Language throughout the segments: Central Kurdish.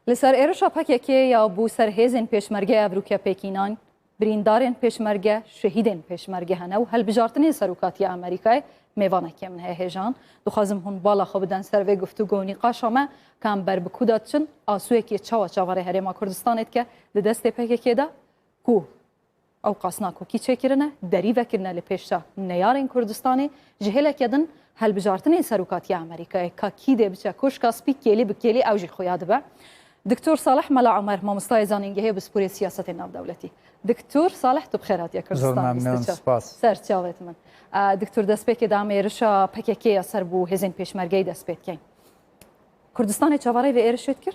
لسر ایرشا پکیکی یا بو سر هیزن پیشمرگه ابروکیا پیکینان بریندارن پیشمرگه شهیدن پیشمرگه هنه و هل بجارتنی سروکاتی امریکای میوانه که من هیجان دخوازم هون بالا خوب دن سر و گفتگو و نقاش ما کام بر بکودات چن آسوی که چاواره هرما کردستانت که دست پکیکی دا کو او قاسنا کو کی چکرنه دری وکرنه لپیشا نیارن کردستانی جهله کدن هل بجارتنی سروکاتی امریکای کا کی ده بچه کوش کاسپی کلی بکلی اوجی خویاد به دكتور صالح ملا عمر مامستای زانینگه بسپوری سیاست ناو دولتی دكتور صالح تو بخیرات یا کردستان ممنون سپاس سر چاوت من دكتور دسپیک دامه رشا پکیکی اثر بو هزین پیشمرگی دسپیک کین کردستان چاواره و ایرشت کر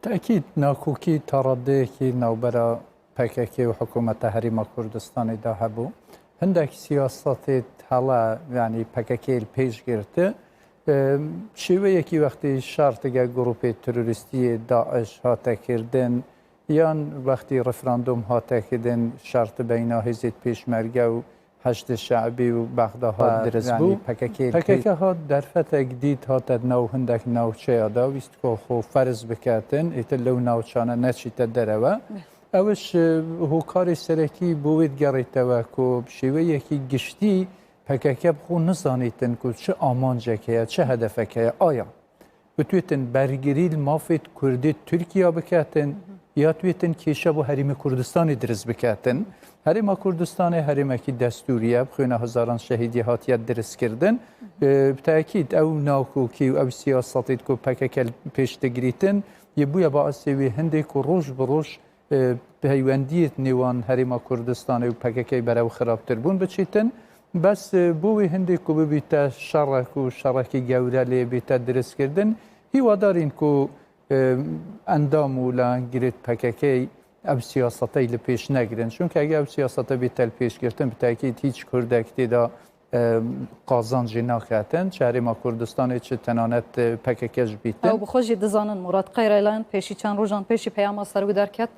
تأكيد ناكوكي تردي كي نوبرا پکیکی و حکومت هریما کردستان دا هبو هندك سیاست هلا يعني پکیکی پیش گرفته شیوه یکی وقتی شرط اگر گروه تروریستی داعش هاته کردن یا وقتی رفراندوم هاته کردن شرط بینا هزید پیشمرگه و حشد شعبی و بغداد درست بو پکیکی ها در فتح جدید هاته نو هندک نوچه ادا ویست که خو فرض بکاتن ایتلو نوچانه نچیت دروه اوش هو کاری سرکی بوید گریتوه که شیوه یکی گشتی پکیکی بخو نزانیتن که چه آمانجه که چه هدفه که آیا بتویتن برگیری مافید کردی ترکیه بکاتن یا تویتن کیشه با حریم کردستانی درست بکاتن حریم کردستانی حریم که دستوریه بخوینه هزاران شهیدی هاتیت درست کردن بتاکید او ناکوکی و او سیاستید که پکیکی پیش تگریتن یه بویا باعثی وی هنده که روش بروش پیوندیت نیوان حریم کردستانی و پکیکی برای خرابتر بون بچیتن بس بوی هندی که بیت شرک و شرکی گوره بیت درست کردن هیوا دارین که اندام ولا گرید پکیکی اب سیاستی لپیش نگیرن چون که اگه اب سیاستی بیت پیش گرفتن به تاکید هیچ کردکتی دا قازانجی ناکاتن چهری ما کردستان چه تنانت پکیکش بیتن او بخوشی دزانن مراد غیر ایلان پیشی چند روزان پیشی پیام سرو درکت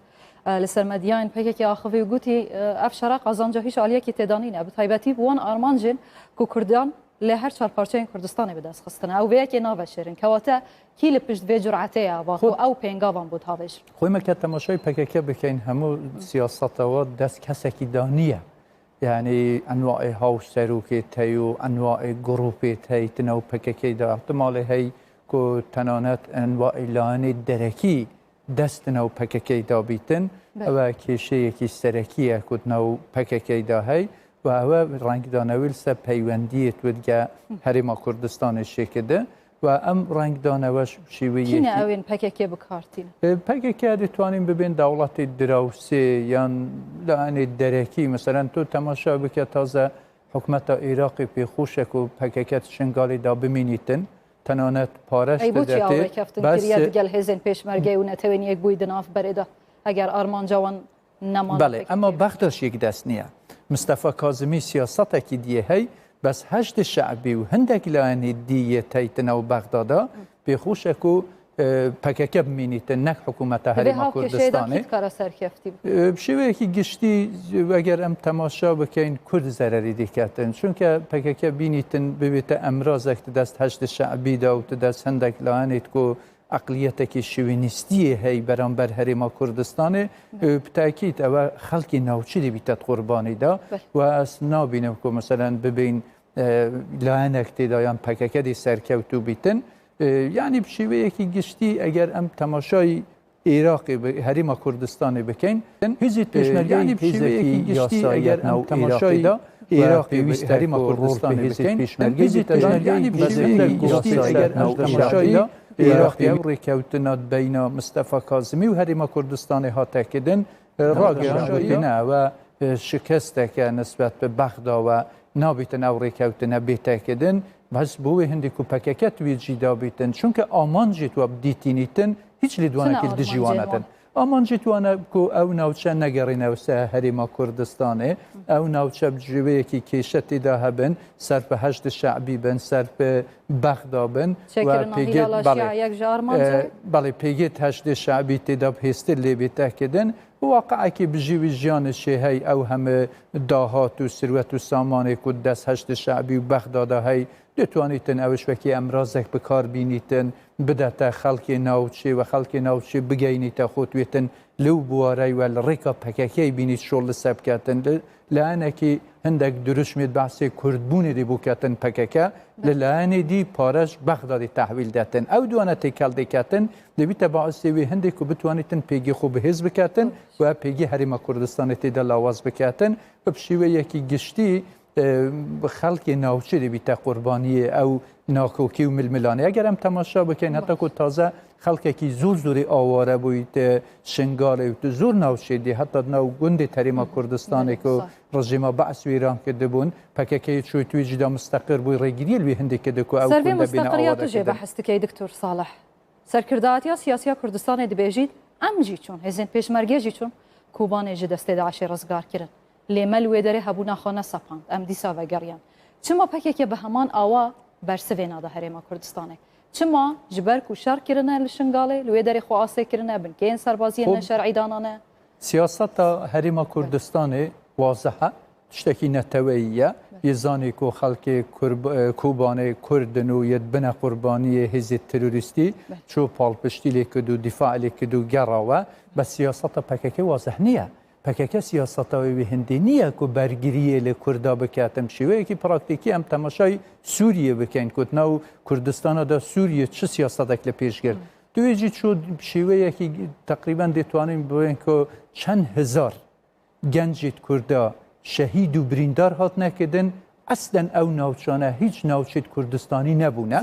لسر مدیان پکیکی آخوی و گوتی افشارا قازانجا هیچ عالیه که تدانینه بتایبتی بوان آرمانجن که کردان لهر چهار پارچه کردستانی به دست خستنه او ویکی ناوشیرن که واتا کی لپشت وی جرعته او پینگاوان بود هاوش خوی ما که تماشای پکیکی بکن همو سیاست و دست کسکی دانیه یعنی انواع هاوش سروکی تیو انواع گروپی تی تنو پکیکی دا احتمال هی که تنانت انواع لانی درکی دست نو پکیکی دا بیتن و کیشه یکی سرکیه کد نو پکیکی دا هی و او رنگ دانویل سه پیوندیت ودگه حریم کردستان شکده و ام رنگ دانوش شیوه کینه اوین پکیکی بکارتین پکیکی دیتوانیم ببین دولت دراوسی یا لعنی درکی مثلا تو تماشا بکه تازه حکمت عراقی پی خوشک و پکیکی شنگالی دا بمینیتن تنانت پارش دادته بس گل هزین پیشمرگه و نتوین یک بوی دناف برده اگر آرمان جوان نمان بله اما بغدادش یک دست نیه مصطفی کاظمی سیاست کی دیه هی بس هشت شعبی و هندک لانی دیه تیتنا و بغدادا به خوشکو پکیکی بمینیت نک حکومت حریم کردستانه شیوه کی گشتی اگر ام تماشا بکن کرد ضرری دیکتن چون که پکیکی بینیتن ببیت امراض اکت دست هشت شعبی دا و دست هندک لانیت کو اقلیت کی شوینیستی هی برانبر حریم کردستانه بتاکید او خلقی نوچی دی بیت قربانی دا و از نابینم که مثلا ببین لانکتی دا یا پکیکی دی سرکوتو بیتن یعنی بشیوه یکی گشتی اگر ام تماشای عراقی به حریم کردستان بکن هیچ پیشنهاد یعنی بشیوه یکی گشتی اگر ام تماشای عراقی به حریم کردستان بکن هیچ پیشنهاد یعنی بشیوه یکی گشتی اگر ام تماشای عراقی ریکوتنات بین مصطفی کاظمی و حریم کردستان ها تکیدن راگیان و شکسته که نسبت به بغداد و نابیتن او ریکوتنه بیتکیدن بس بوی هندی کو پکیکت وی جدا بیتن چون که آمان جیت و دیتینیتن هیچ لیدوانه که دجیوانتن آمان جیت وانه کو او نوچه نگرین او سه حریم کردستانه او نوچه بجوه یکی کیشتی دا هبن صرف هشت شعبی بن صرف بەخدا بن بەڵێ پێگێت هەشتێ شعبی تێدا هێستر لێبێ تاکردن واقعکی بژیوی ژیانشێ هەی ئەو هەمە داهات و سروەت و سامانێک و دەست هەشت شعبی و بەخدادا هەی دەتوانیتن ئەوە شوەکی ئەمرازێک بکار بینیتن بدەتە خەڵکی ناوچێ و خەڵکی ناوچێ بگەینیتە خۆتوێتن لەو بوارەی وە لە ڕێکا پەکەکەی بینیت شۆڵ لەسەر بکاتن لایەنێکی هەندێک دروشمێت باسێ کوردبوونی دی بووکەتن پەکەکە لە لایەنێ دی پارەش بەخدادی تەحویل دەتن ئەو دوانە تێکەڵ دەکاتن دەبیتە باعسێوی هەندێک و بتوانیتن پێگی خۆ بەهێز بکاتن و پێگی هەریمە کوردستانی تێدا لاواز بکاتن بە پشیوەیەکی گشتی خەڵکی ناوچێ دەبیتە قوربانیە ئەو ناکۆکی و ململانە ئەگەر ئەم تەماشا بکەین هەتا و تازە خەڵکێکی زۆر زۆری ئاوارە بوویت شنگالێ و زۆر ناوچێدی هەتا ناو گوندی تەریمە کوردستانێک و ڕژیمە بەعس و ئیران کردبوون پەکەکەی چۆی توی جدا مستەقر بووی ڕێگیری لێ هەندێک کردک و ئەو مستەقریاتژێ بەحستەکەی دکتۆر ساڵح سەرکردایەتیا سیاسیا کوردستانی دەبێژیت ئەمجی چوون هێزن پێشمەرگێژی چوون کوبانێژی دەستێدا عاشی ڕزگارکردن لێمە لێ دەرێ هەبوو ناخۆنە سەپاند ئەم دیسا بەگەڕیان چما پەکێکە بە هەمان ئاوا بەرسەوێ نادا هەرێمە کوردستانێک چما ji ber ku şerkirine li Şingalê li wê derê xwe asêkirine binkeyên serbaziyên neşerî danane siyaseta herêma Kurdistanê wazehe tiştekî neteweyiye yê zanî ku xelkê Kubanê Kurdin û yê bine qurbaniyê hêzê terorîstî çû palpiştî lê kir û dîfa lê kir û gera we be siyaseta PKK wazeh niye PKK siyaseta wê hindî niye ku bergiriyê li Kurda biketim şîweyekî praktîkî em temaşayî Sûriye bikin ku nav Kurdistana da Sûriye çi siyasetek li pêş girt Divê jî çû şîweyekî teqrîben dêtwanîn bibin ku çend hezar gencê Kurda şehîd û birîndar hatine kirin eslen ew navçane hiç navçê Kurdistanî nebûne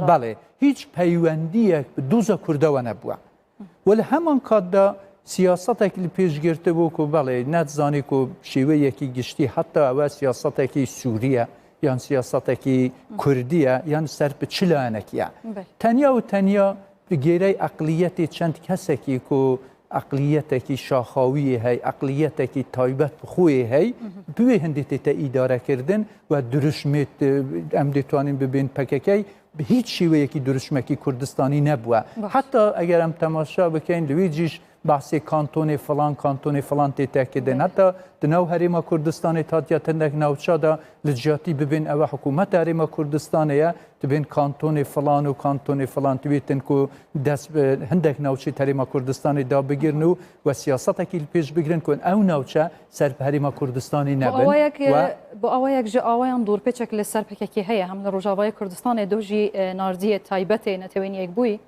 belê hiç peywendiyek bi doza Kurda we nebûye we li heman kat da siyasetek li pêşgirtibû ku belê netzanî ku şîweyekî giştî heta ew siyasetekî Sûriye yan siyasetekî Kurdiye yan ser bi çi layenekî ye tenya û tenya bi gêrey eqliyetê çend kesekî ku eqliyetekî şaxawiyê hey eqliyetekî taybet bi xwe hey bi wê hindê tê îdarekirdin we duruşmê em dêtwanîn bibên PKK bi hiç şîweyekî duruşmekî Kurdistanî nebûye heta eger em temaşa bikin li wê cîş bahsê kantonê falan tê tekirin heta di nav herêma Kurdistanê hatiye tindek navçe da li ciyatî bibin ew hikûmeta herêma Kurdistanê ye dibin kantonê filan û kantonê filan divêtin ku dest hindek navçê herêma Kurdistanê da bigirin û we siyasetekî li pêş bigirin ku ew navçe ser bi herêma Kurdistanê nebin bu awayek ji awayan dûrpêçek li ser PKK heye hem li Rojavayê Kurdistanê do jî nardiyê taybetê netewêniyek bûyî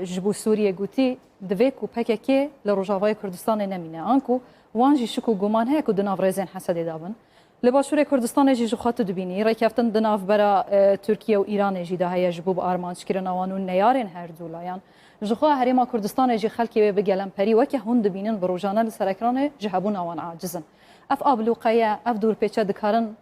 ji bo Sûriye gotî divê ku PKK li Rojavayê Kurdistanê nemîne an ku wan jî şik û guman heye ku di nav rêzên Hesedê dabin li Başûrê Kurdistanê jî ji xwe tu dibînî rêkeftin di navbera Tirkiye û Îranê jî de heye ji bo bi armançkirina wan û neyarên her du layan ji xwe herêma Kurdistanê jî xelkê wê bi gelemperî weke hûn dibînin bi rojane li ser ekranê ji hebûna wan acizin ev ablûqeye ev dûrpêçe dikarin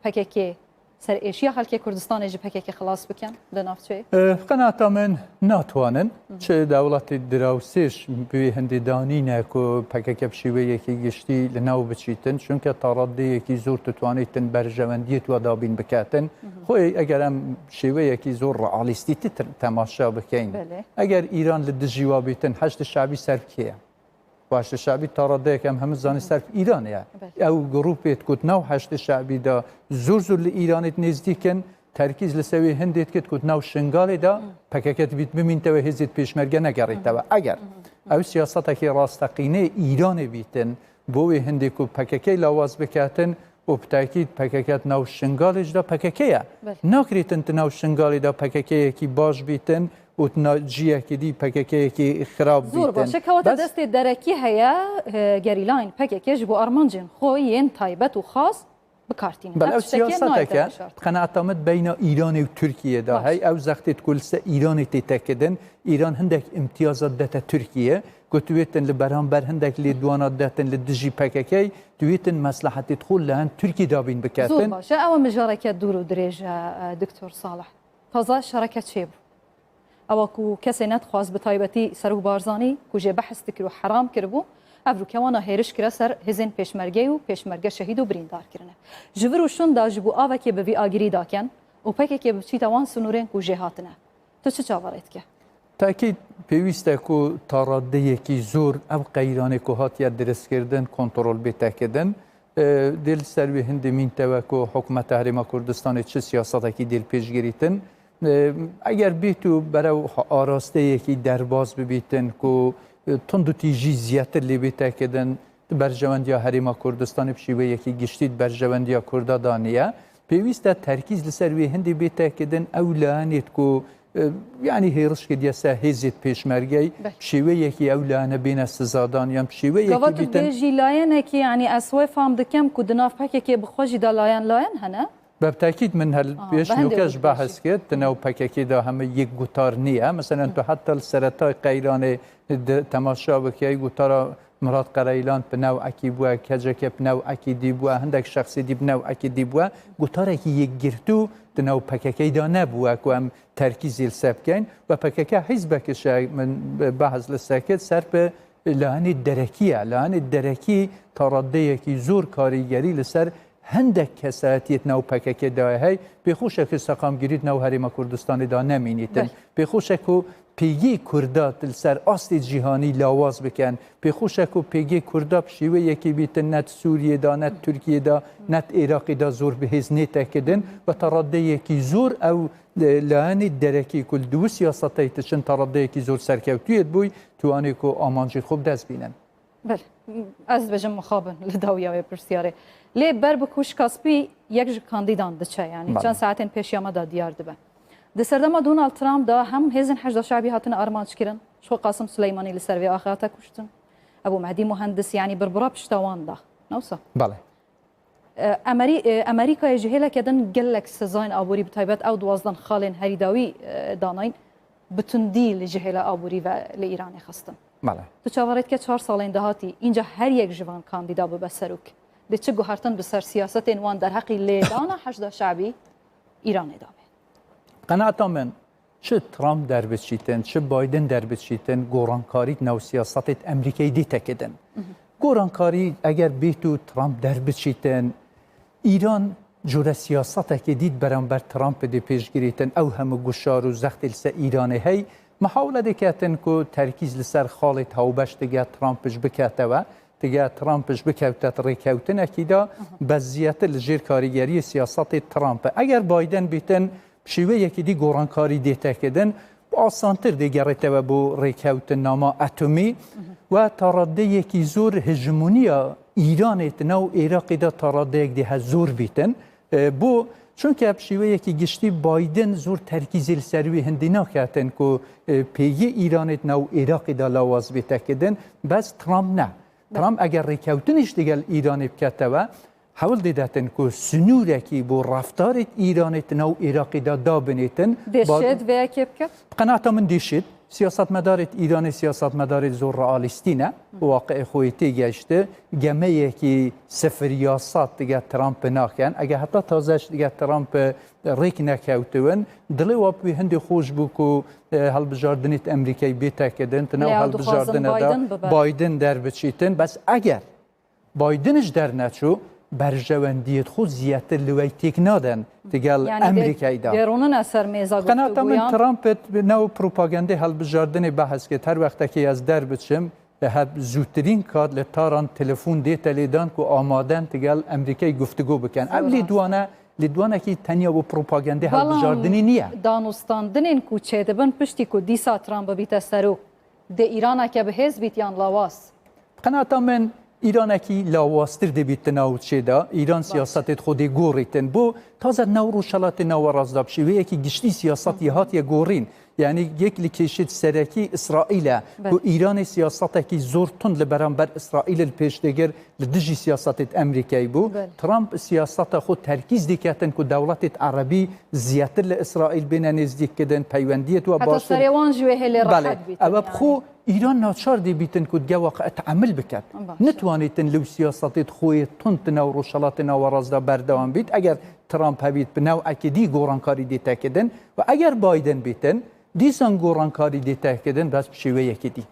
PKK ser êşiya xelkê Kurdistanê ji PKK xilas bikin di navçeyê qenata min natwanin çi dewletê dirawsêj bi hindî danîne ku PKK bi şîweyekî giştî li nav biçîtin çunke taradeyekî zor tutwanîtin berjewendiyê we dabîn biketin xwe eger em şêweyekî zor realîstî temaşa bikin eger İran li dijî we bîtin heşt şabî serkê Başta şabî taradeyek em hemû zanî ser İran ye ew grupê ku nav heşt şabî da zor li İranê nêzdîkin terkîz li sevê hindê kit ku nav Şingalê da PKK dibît bimînte ve hêzê pêşmerge negerîtewe eger ew siyasetekî rasteqînê İranê bîtin bo wê hindê ku PKK lawaz biketin û bi tekîd PKK nav Şingalê ji da PKK ye nakirîtin ti nav Şingalê da PKK-yekî baş bîtin û ciyekî dî PKK-yekî xirab bîtin. Zor baş kewata destê derekî heye gerîlayên PKK ji bo armancên xwe yên taybet û xas bikartînin. Bel ev siyaseteke qenaeta min beyna Îranê û Tirkiye da hey ew zextê ku li ser Îranê tê tekidin Îran hindek imtiyazat dete Tirkiye gotuêtin li beramber hindek lêdwana detin li dijî PKK divêtin meslahetê xwe li hen Tirkî dabîn biketin. Zor baş ew mijareke dûr û dirêj Diktor Salih. Taza şereket çêbû. Ew ku kesê nedixwaz bi taybetî Serok Barzanî ku jê behs dikir û heram kiribû ev rûkevana hêriş kire ser hêzên pêşmerge û pêşmerge şehîd û birîndar kirine. Ji vir û şûn da ji bo avekê bi vî agirî dakin و پێکێکی بچیتەوان سنوورێن و ژێهاتنە تو چ چاوەڕێت کە تاکید پێویستە و تاڕادەیەکی زۆر ئەو قەیرانێک و هاتیە دەستکردن کۆنتترۆل بێتەکردن دل سەروی هەندی مینتەوە و حکوومەتە هەرێما کوردستانی چه سیاسەتێکی دل پێشگیریتن ئەگەر بیت و بەرەو ئاراستەیەکی دەرباز ببیتن و تند و تیژی زیاتر لێ بێتەکردن بەرژەوەندیا هەرێما کوردستانی پشیوەیەکی گشتیت بەرژەوەندیا کووردا دانیە پێویستە تەرکیز لەسەر وێ هەندی بێتەکردن ئەو لایەنێت و یعنی هێرشکە دیێستا هێزیت پێشمەرگەی شێوەیەکی ئەو لایەنە بینە سزادان یان شێوەیەکی لایەنێکی ینی ئەسوای فام دکەم و دناافپەکێکی بخۆشیدا لایەن هەنە بەتاکیید من هەل پێش نوکەش بەحەس کرد تنەو پەکێکیدا هەمە یەک گوتار نییە مەسەرەن تو حتا سەرەتای قەیرانێ تەماشا بکەی گوتارە مراد قەرەیلان پناو ئەکی بووە کەجێکە پناو ئەکی دی بووە هەندێک شخصی دی بناو ئەکی دی بووە گوتارێکی یەکگرتو تنەو پەکەکەیدا نەبووە و ئەم تەرکیزی لەسە بکەین و پەکەکە حیز بەکەشە من بەحەز لەسە کرد سەر بە لایەنی دەرەکیە لایەنی دەرەکی تاڕادەیەکی زۆر کاریگەری لەسەر هەندێک کەسایەتیت ناو پەکەکێدای هەی پێخۆشێکی سەقامگیریت ناو هەرێمە کوردستانیدا نەمینیتن پێخۆشێک و پێگی کووردا لەسەر ئاستی جیهانی لاواز بکەن پێخۆشێک و پێگی کووردا شیوەیەکی بیتن نەت سووریەدا نەت تورکیەدا نەت عێراقیدا زۆر بەهێز نێتەکردن بە تەڕادەیەکی زۆر ئەو لایەنی دەرەکی کول دوو سیاسەتەی تشن تەڕادەیەکی زۆر سەرکەوتویت بووی توانێک و ئامانجی خۆب دەست بینن ئەس بەژم مخابن لە داویاوێ پرسیارێ لێ بەر بکوش کاسپی یەک ji کاندیدان دچە ینی چەند ساعتên پێشیامەدا دیار دibin di serdema Donald Trump da hem hêzên hejda şabî hatine armançkirin xwe Qasim Suleymanî li ser vê axirata kuştin Ebu Mehdi Muhendis yanî birbira pişta wan da newsa Bale Amerîkayê ji hêleke din gelek sezayên aborî bi taybet ew duwazdan xalên herîdawî danayîn bi tundî li ji hêla aborî ve li Îranê xistin Tu çavarêt ke 4 salên dahatî înca her yek ji van kandîda bibe serok di çi guhertin bi ser siyasetên wan derheqî lêdana hejda şabî Îranê da قەناعتا من چه ترامپ دەربچیتن چه بایدن دەربچیتن گۆڕانکاریت ناو سیاسەتێت ئەمریکای دیتەکردن گۆڕانکاری ئەگەر بیت و ترامپ دەربچیتن ئیران جورە سیاسەتێکی دیت بەرامبەر ترامپ دێ پێشگیریتن ئەو هەموو گوشار و زەختی لەسەر ئیرانê هەی محاولە دەکاتن و تەرکیز لەسەر خاڵی هاوبەش دەگات ترامپش بکاتەوە دیگه ترامپش بکەوتە ڕێکەوتنێکیدا بە زیاتر لە ژێر کاریگەری سیاسەتی ترامپ ئەگەر بایدن بیتن شیوەیەکی دی گۆڕانکاری دێتەکردن ئاسانتر دەگەڕێتەوە بۆ ڕێکەوتن ناما ئەتۆمی و تاڕادەیەکی زۆر هژمونیە ئیرانێت ناو عێراقیدا تاڕادەیەک دیهە زۆر بیتن بۆ چونکە شیوەیەکی گشتی بایدن زۆر تەرکیزی لەسەروی هەندی ناکاتن و پێیە ئیرانێت ناو عێراقیدا لاواز بێتەکردن بەس ترامپ نە ترامپ ئەگەر ڕێکەوتنیش دەگەل ئیرانی بکاتەوە هەوڵ دەداتن و سنوورێکی بۆ ڕفتارێت ئیرانێت ناو عێراقیدا دابنێتن قەناعتا من دێشێت سیاستمەدارێت ئیرانی سیاستمەدارێت زۆر ڕئالیستینە واقع خۆی تێگەیشتە گەمەیەکی سفر یاسات دیگە ترامپ ناکەن ئەگە هەتا تازەش دیگە ترامپ ڕێک نەکەوتون دڵێ واپوی هەندێ خۆش بوو و هەڵبژاردنێت ئەمریکای بێتەکردن تناو هەڵبژاردنەدا بایدن دەربچیتن بەس ئەگەر بایدنش دەرنەچوو بەرژەوەندیت خۆ زیاتر لەوەی تێک نادەن دەگەڵ ئەمریکایدا قەناعتا من ترامپت ناو پروپاگەندەی هەڵبژاردنێ بەحەس کرد هەر وەختێکی ئەس دەربچم هەب زووترین کات لە تاران تەلەفۆن دێتە لێدان و ئامادەن دەگەڵ ئەمریکای گفتگۆ بکەن ئەو لیدوانێکی تەنیا بۆ پروپاگەندەی هەڵبژاردننی نییە دانوستاندنên ku çêdibin piştî ku dîsa Trump bibîte serok dê Îraneke bihêz bît yan lawas قەناعتا من ئیرانێکی لاوااستر دەبیت ناو چێدا ئیران سیاستێت خۆدی گۆڕیتن بۆ تازە ناو ڕۆژهڵاتی ناوە ڕازدا شێوەیەکی گشتی سیاسەتی هاتیە گۆڕین یعنی یەک لە کێشێت سەرەکی ئیسرائیلە بۆ ئیرانی سیاسەتێکی زۆر تند لە بەرامبەر ئیسرائیل پێشدەگەر لە دژی سیاسەتێت ئەمریکای بوو ترامپ سیاسەتە خۆ تەرکیز دیکاتن و دەوڵەتێت عەرەبی زیاتر لە ئیسرائیل بینە نێزدیکردن پەیوەندیت و ئەوە بخۆ ئیران ناچار دەبیتن و دیاواقع تعامل بکات نتوانێتن لەو سیاسەتێت خۆی تند ناو ڕۆژهڵاتی ناوە ڕازدا بەردەوام بیت ئەگەر ترامپ هەبیت بناو ئەکیدی گۆڕانکاری دێتەکردن و ئەگەر بایدن بیتن دیسان گۆڕانکاری دێتەکردن بەس شێوەیەکی دی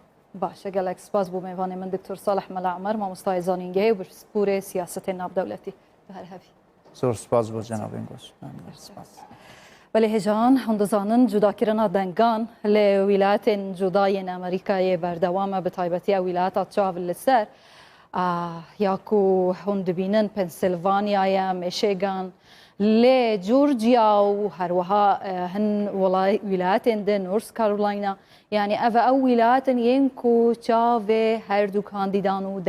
باشە گەلێک سپاس بۆ میوانی من دکتۆر ساڵح مەلا عومەر مامۆستای زانینگەی و سپورێ سیاسەتێ ناودەوڵەتی بەهەرهەوی زۆر سپاس بۆ جەنابێن گۆش. بەێ هێژان هەندەزانن جوداکردنا دەنگان لە ویلایەتێن جودایên ئەمریکایê بەردەوامە بە تایبەتیە ویلایەتە چاڤل لەسەر یاکو هەون دبینن پنسیلڤانیایە مێشێگان لێ جورجیا و هەروەها هەن ویلایەتێن دە نۆرس کارۆلاینە یعنی ئەڤە ئەو ویلایەتن یەن کو چاوێ هەردوو کاندیدان و